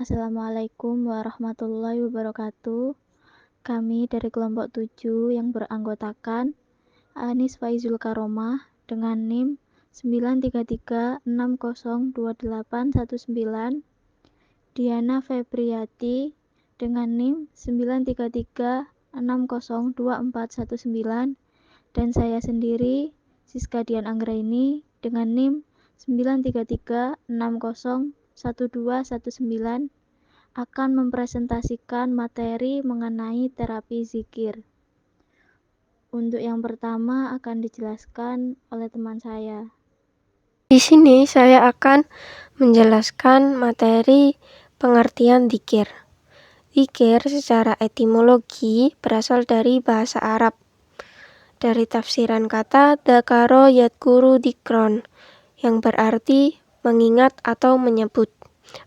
Assalamualaikum warahmatullahi wabarakatuh. Kami dari kelompok 7 yang beranggotakan Anis Faizul Karomah dengan NIM 933602819, Diana Febriati dengan NIM 933602419, dan saya sendiri Siska Dian Anggraini dengan NIM 933601219 akan mempresentasikan materi mengenai terapi zikir. Untuk yang pertama akan dijelaskan oleh teman saya. Di sini saya akan menjelaskan materi pengertian dzikir. Dzikir secara etimologi berasal dari bahasa Arab. Dari tafsiran kata dzakaro yadkuru dzikron, yang berarti mengingat atau menyebut.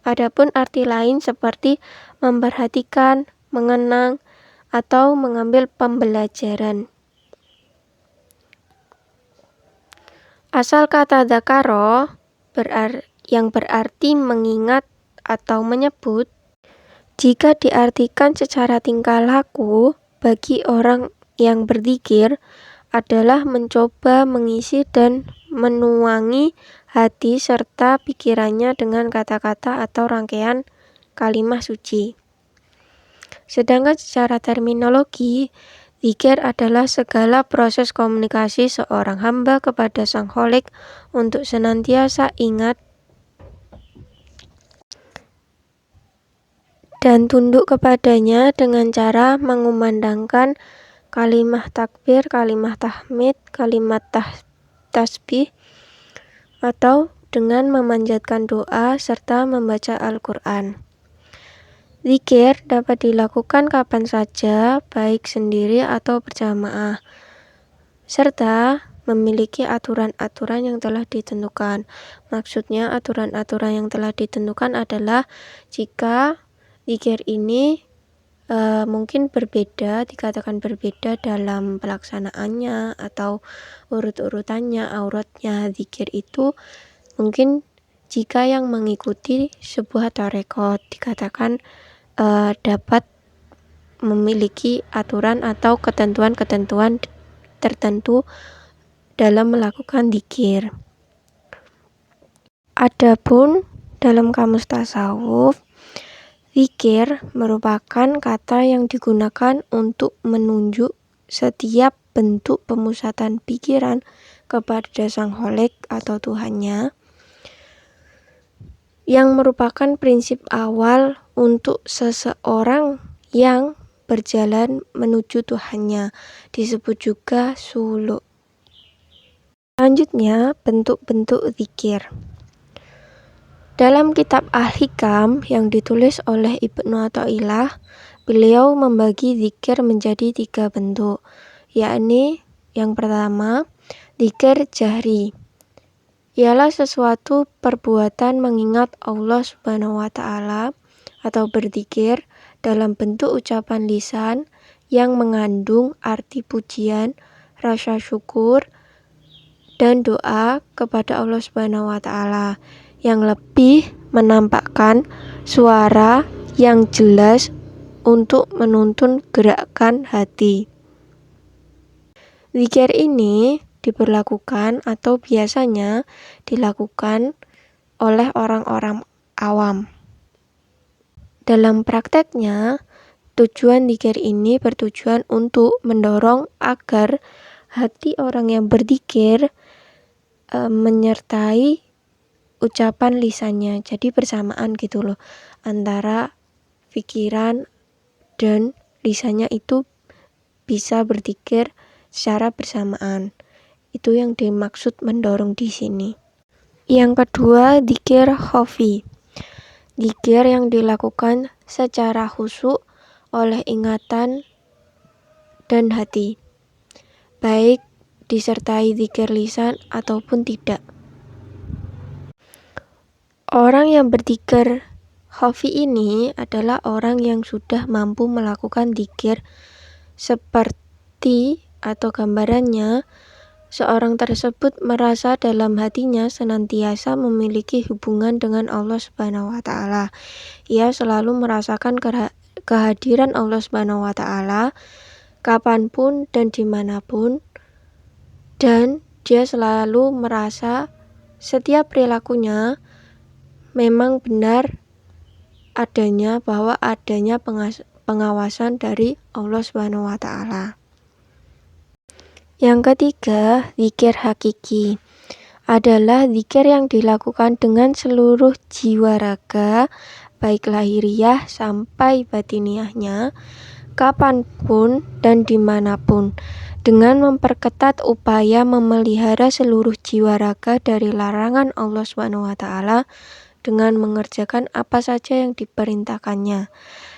Adapun arti lain seperti memperhatikan, mengenang, atau mengambil pembelajaran. Asal kata dzakaro yang berarti mengingat atau menyebut, jika diartikan secara tingkah laku bagi orang yang berzikir adalah mencoba mengisi dan menuangi hati serta pikirannya dengan kata-kata atau rangkaian kalimat suci. Sedangkan secara terminologi, dzikir adalah segala proses komunikasi seorang hamba kepada Sang Kholik untuk senantiasa ingat dan tunduk kepadanya dengan cara mengumandangkan kalimat takbir, kalimat tahmid, kalimat tasbih, atau dengan memanjatkan doa serta membaca Al-Quran. Dzikir dapat dilakukan kapan saja, baik sendiri atau berjamaah, serta memiliki aturan-aturan yang telah ditentukan. Maksudnya aturan-aturan yang telah ditentukan adalah jika dzikir ini mungkin berbeda, dikatakan berbeda dalam pelaksanaannya atau urut-urutannya, auratnya. Dzikir itu mungkin jika yang mengikuti sebuah tarekat dikatakan dapat memiliki aturan atau ketentuan-ketentuan tertentu dalam melakukan dzikir. Adapun dalam kamus tasawuf, dzikir merupakan kata yang digunakan untuk menunjuk setiap bentuk pemusatan pikiran kepada Sang Kholik atau Tuhannya, yang merupakan prinsip awal untuk seseorang yang berjalan menuju Tuhannya, disebut juga suluk. Selanjutnya, bentuk-bentuk dzikir. Dalam kitab Al-Hikam yang ditulis oleh Ibnu Athaillah, beliau membagi dzikir menjadi 3 bentuk, yakni yang pertama, dzikir jahri. Ialah sesuatu perbuatan mengingat Allah Subhanahu wa Ta'ala atau berzikir dalam bentuk ucapan lisan yang mengandung arti pujian, rasa syukur, dan doa kepada Allah Subhanahu wa Ta'ala, yang lebih menampakkan suara yang jelas untuk menuntun gerakan hati. Dzikir ini diberlakukan atau biasanya dilakukan oleh orang-orang awam. Dalam prakteknya, tujuan dzikir ini bertujuan untuk mendorong agar hati orang yang berzikir menyertai ucapan lisannya, jadi bersamaan gitu loh, antara pikiran dan lisannya itu bisa berzikir secara bersamaan. Itu yang dimaksud mendorong di sini. Yang kedua, dzikir khafi. Dzikir yang dilakukan secara khusyuk oleh ingatan dan hati, baik disertai dzikir lisan ataupun tidak. Orang yang berzikir khafi ini adalah orang yang sudah mampu melakukan dzikir seperti atau gambarannya seorang tersebut merasa dalam hatinya senantiasa memiliki hubungan dengan Allah Subhanahu wa Ta'ala. Ia selalu merasakan kehadiran Allah Subhanahu wa Ta'ala kapanpun dan dimanapun, dan dia selalu merasa setiap perilakunya memang benar adanya pengawasan dari Allah Subhanahu wa Ta'ala. Yang ketiga, zikir hakiki adalah zikir yang dilakukan dengan seluruh jiwa raga, baik lahiriah sampai batiniahnya, kapanpun dan dimanapun, dengan memperketat upaya memelihara seluruh jiwa raga dari larangan Allah Subhanahu wa Ta'ala dengan mengerjakan apa saja yang diperintahkannya.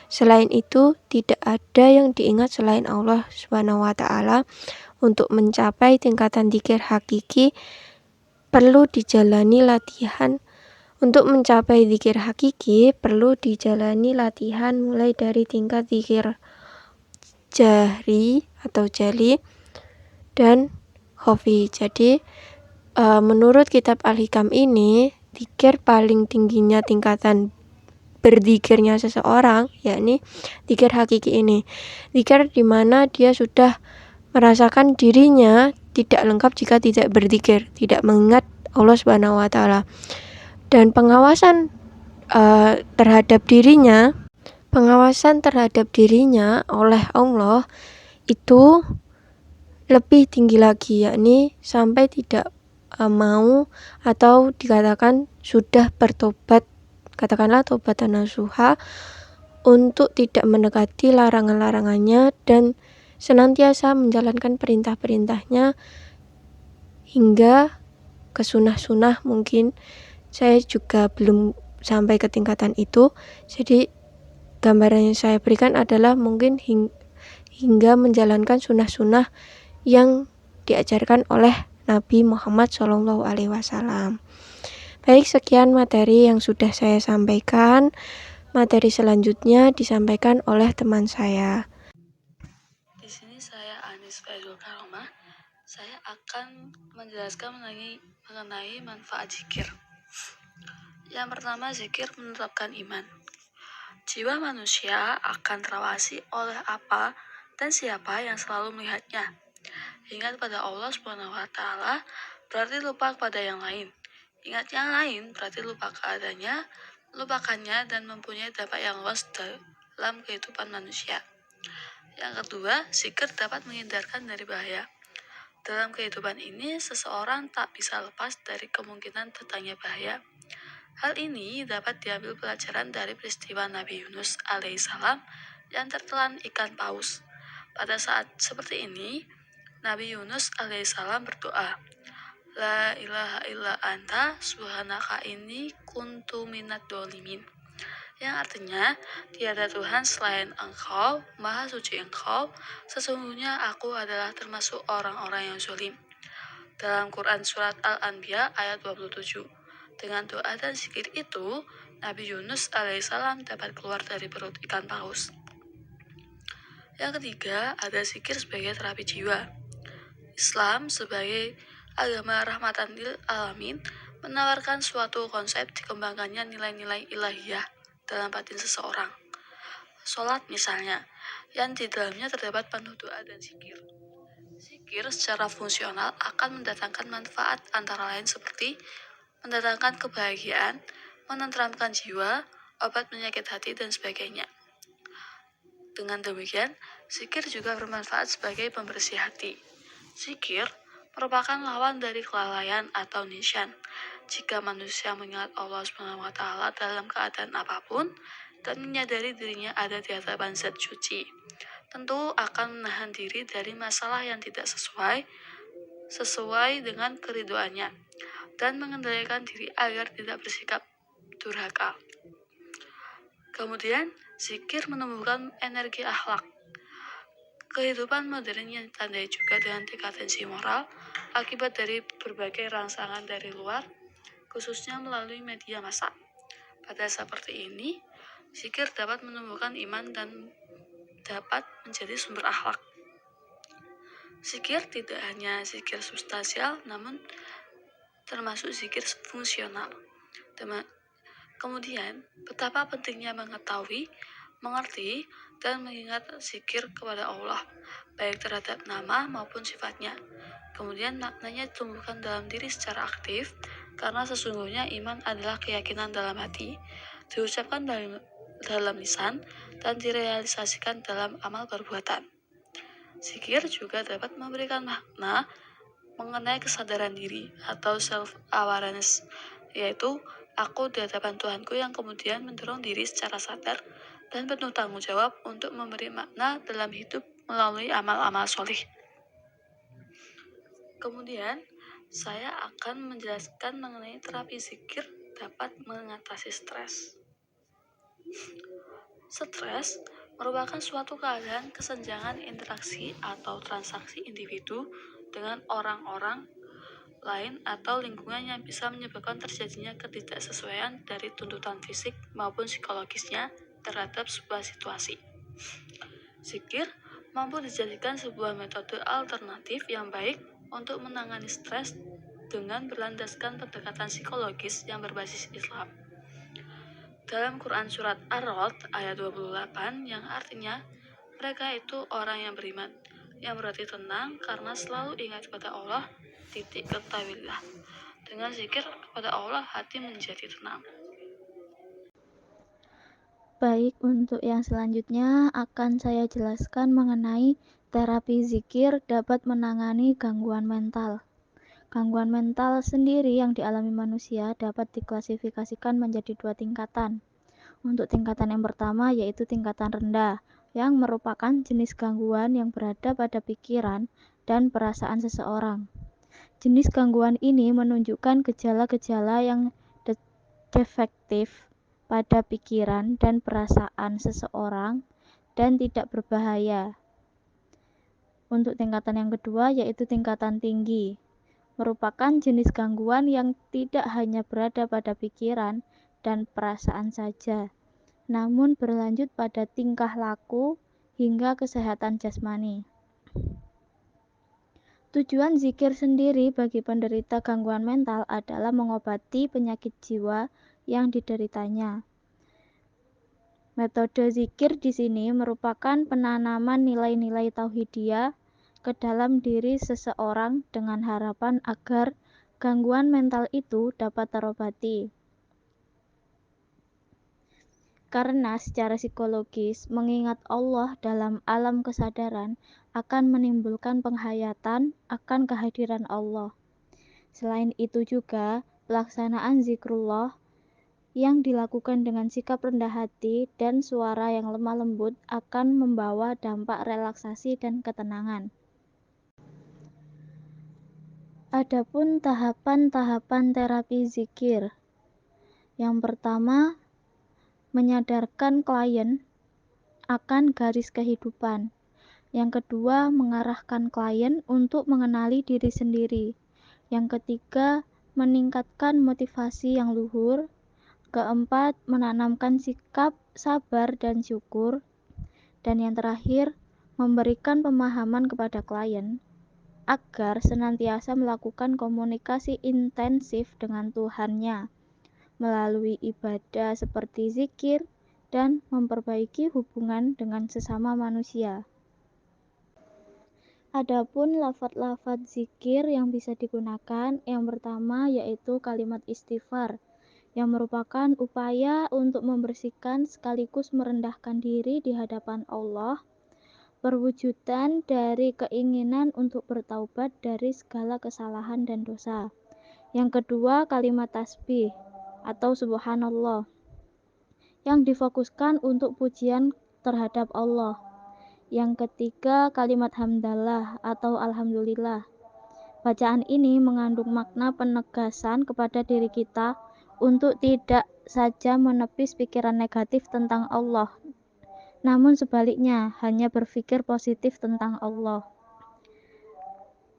Selain itu, tidak ada yang diingat selain Allah Subhanahu wa Ta'ala. Untuk mencapai tingkatan zikir hakiki perlu dijalani latihan. Untuk mencapai zikir hakiki perlu dijalani latihan mulai dari tingkat zikir jahri atau jali dan khafi. Jadi menurut kitab Al-Hikam ini, zikir paling tingginya tingkatan berzikirnya seseorang yakni zikir hakiki ini. Zikir di mana dia sudah merasakan dirinya tidak lengkap jika tidak berzikir, tidak mengingat Allah Subhanahu wa Ta'ala. Dan pengawasan terhadap dirinya oleh Allah itu lebih tinggi lagi, yakni sampai tidak mau atau dikatakan sudah bertobat, katakanlah taubatan nasuha, untuk tidak mendekati larangan-larangannya dan senantiasa menjalankan perintah-perintahnya hingga ke sunnah-sunnah. Mungkin saya juga belum sampai ke tingkatan itu, jadi gambaran yang saya berikan adalah mungkin hingga menjalankan sunnah-sunnah yang diajarkan oleh Nabi Muhammad SAW. Baik, sekian materi yang sudah saya sampaikan. Materi selanjutnya disampaikan oleh teman saya. Di sini saya Anis Faizul Karomah. Saya akan menjelaskan mengenai manfaat zikir. Yang pertama, zikir menetapkan iman. Jiwa manusia akan terawasi oleh apa dan siapa yang selalu melihatnya. Ingat pada Allah Subhanahu wa Ta'ala berarti lupa pada yang lain. Ingat yang lain berarti lupa keadaannya, lupakannya, dan mempunyai dampak yang luas dalam kehidupan manusia. Yang kedua, zikir dapat menghindarkan dari bahaya. Dalam kehidupan ini, seseorang tak bisa lepas dari kemungkinan datangnya bahaya. Hal ini dapat diambil pelajaran dari peristiwa Nabi Yunus alaihissalam yang tertelan ikan paus. Pada saat seperti ini, Nabi Yunus alaihissalam berdoa, La ilaha illa anta subhanaka inni kuntu minad dolimin, yang artinya, tiada Tuhan selain Engkau, Maha Suci Engkau, sesungguhnya aku adalah termasuk orang-orang yang zalim. Dalam Quran Surat Al-Anbiya ayat 27. Dengan doa dan zikir itu, Nabi Yunus alaihissalam dapat keluar dari perut ikan paus. Yang ketiga, ada zikir sebagai terapi jiwa. Islam sebagai agama rahmatan lil alamin menawarkan suatu konsep dikembangkannya nilai-nilai ilahiyah dalam batin seseorang. Sholat misalnya, yang di dalamnya terdapat penuh doa dan zikir. Zikir secara fungsional akan mendatangkan manfaat antara lain seperti mendatangkan kebahagiaan, menenteramkan jiwa, obat penyakit hati, dan sebagainya. Dengan demikian, zikir juga bermanfaat sebagai pembersih hati. Zikir merupakan lawan dari kelalaian atau nisyan. Jika manusia mengingat Allah SWT dalam keadaan apapun dan menyadari dirinya ada di hadapan zat suci, tentu akan menahan diri dari masalah yang tidak sesuai dengan keridhoannya dan mengendalikan diri agar tidak bersikap durhaka. Kemudian, zikir menumbuhkan energi akhlak. Kehidupan modern yang ditandai juga dengan dekadensi moral akibat dari berbagai rangsangan dari luar, khususnya melalui media massa. Pada seperti ini, zikir dapat menumbuhkan iman dan dapat menjadi sumber akhlak. Zikir tidak hanya zikir substansial, namun termasuk zikir fungsional. Kemudian, betapa pentingnya mengetahui, mengerti, dan mengingat zikir kepada Allah, baik terhadap nama maupun sifatnya. Kemudian maknanya ditumbuhkan dalam diri secara aktif, karena sesungguhnya iman adalah keyakinan dalam hati, diucapkan dalam lisan, dan direalisasikan dalam amal perbuatan. Zikir juga dapat memberikan makna mengenai kesadaran diri atau self-awareness, yaitu aku di hadapan Tuhanku yang kemudian mendorong diri secara sadar dan penuh tanggung jawab untuk memberi makna dalam hidup melalui amal-amal solih. Kemudian, saya akan menjelaskan mengenai terapi zikir dapat mengatasi stres. Stres merupakan suatu keadaan kesenjangan interaksi atau transaksi individu dengan orang-orang lain atau lingkungan yang bisa menyebabkan terjadinya ketidaksesuaian dari tuntutan fisik maupun psikologisnya terhadap sebuah situasi. Zikir mampu dijadikan sebuah metode alternatif yang baik untuk menangani stres dengan berlandaskan pendekatan psikologis yang berbasis Islam. Dalam Quran Surat Ar-Ra'd ayat 28 yang artinya mereka itu orang yang beriman, yang berarti tenang karena selalu ingat kepada Allah, ketahuilah. Dengan zikir kepada Allah, hati menjadi tenang. Baik, untuk yang selanjutnya akan saya jelaskan mengenai terapi zikir dapat menangani gangguan mental. Gangguan mental sendiri yang dialami manusia dapat diklasifikasikan menjadi 2 tingkatan. Untuk tingkatan yang pertama yaitu tingkatan rendah, yang merupakan jenis gangguan yang berada pada pikiran dan perasaan seseorang. Jenis gangguan ini menunjukkan gejala-gejala yang defektif pada pikiran dan perasaan seseorang dan tidak berbahaya. Untuk tingkatan yang kedua yaitu tingkatan tinggi, merupakan jenis gangguan yang tidak hanya berada pada pikiran dan perasaan saja, namun berlanjut pada tingkah laku hingga kesehatan jasmani. Tujuan zikir sendiri bagi penderita gangguan mental adalah mengobati penyakit jiwa yang dideritanya. Metode zikir di sini merupakan penanaman nilai-nilai tauhidiyah ke dalam diri seseorang dengan harapan agar gangguan mental itu dapat terobati. Karena secara psikologis, mengingat Allah dalam alam kesadaran akan menimbulkan penghayatan akan kehadiran Allah. Selain itu juga, pelaksanaan zikrullah yang dilakukan dengan sikap rendah hati dan suara yang lemah lembut akan membawa dampak relaksasi dan ketenangan. Adapun tahapan-tahapan terapi zikir. Yang pertama, menyadarkan klien akan garis kehidupan. Yang kedua, mengarahkan klien untuk mengenali diri sendiri. Yang ketiga, meningkatkan motivasi yang luhur. Keempat, menanamkan sikap sabar dan syukur. Dan yang terakhir, memberikan pemahaman kepada klien agar senantiasa melakukan komunikasi intensif dengan Tuhannya melalui ibadah seperti zikir dan memperbaiki hubungan dengan sesama manusia. Adapun lafaz-lafaz zikir yang bisa digunakan, yang pertama yaitu kalimat istighfar, yang merupakan upaya untuk membersihkan sekaligus merendahkan diri di hadapan Allah, perwujudan dari keinginan untuk bertaubat dari segala kesalahan dan dosa. Yang kedua, kalimat tasbih atau subhanallah, yang difokuskan untuk pujian terhadap Allah. Yang ketiga, kalimat hamdalah atau alhamdulillah. Bacaan ini mengandung makna penegasan kepada diri kita untuk tidak saja menepis pikiran negatif tentang Allah, namun sebaliknya hanya berpikir positif tentang Allah.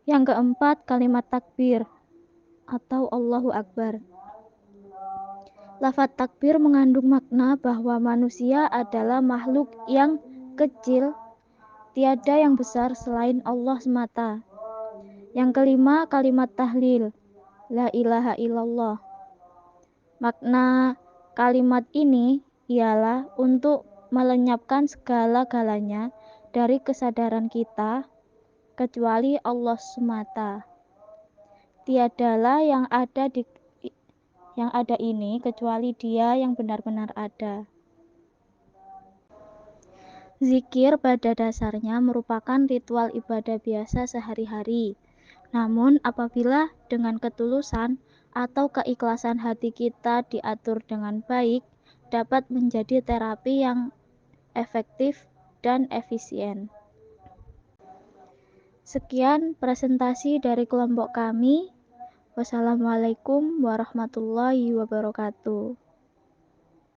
Yang keempat, kalimat takbir atau Allahu Akbar. Lafaz takbir mengandung makna bahwa manusia adalah makhluk yang kecil Tiada yang besar selain Allah semata. Yang kelima, kalimat tahlil, la ilaha illallah. Makna kalimat ini ialah untuk melenyapkan segala-galanya dari kesadaran kita kecuali Allah semata. Tiadalah yang ada ini kecuali Dia yang benar-benar ada. Zikir pada dasarnya merupakan ritual ibadah biasa sehari-hari. Namun apabila dengan ketulusan atau keikhlasan hati kita diatur dengan baik, dapat menjadi terapi yang efektif dan efisien. Sekian presentasi dari kelompok kami. Wassalamualaikum warahmatullahi wabarakatuh.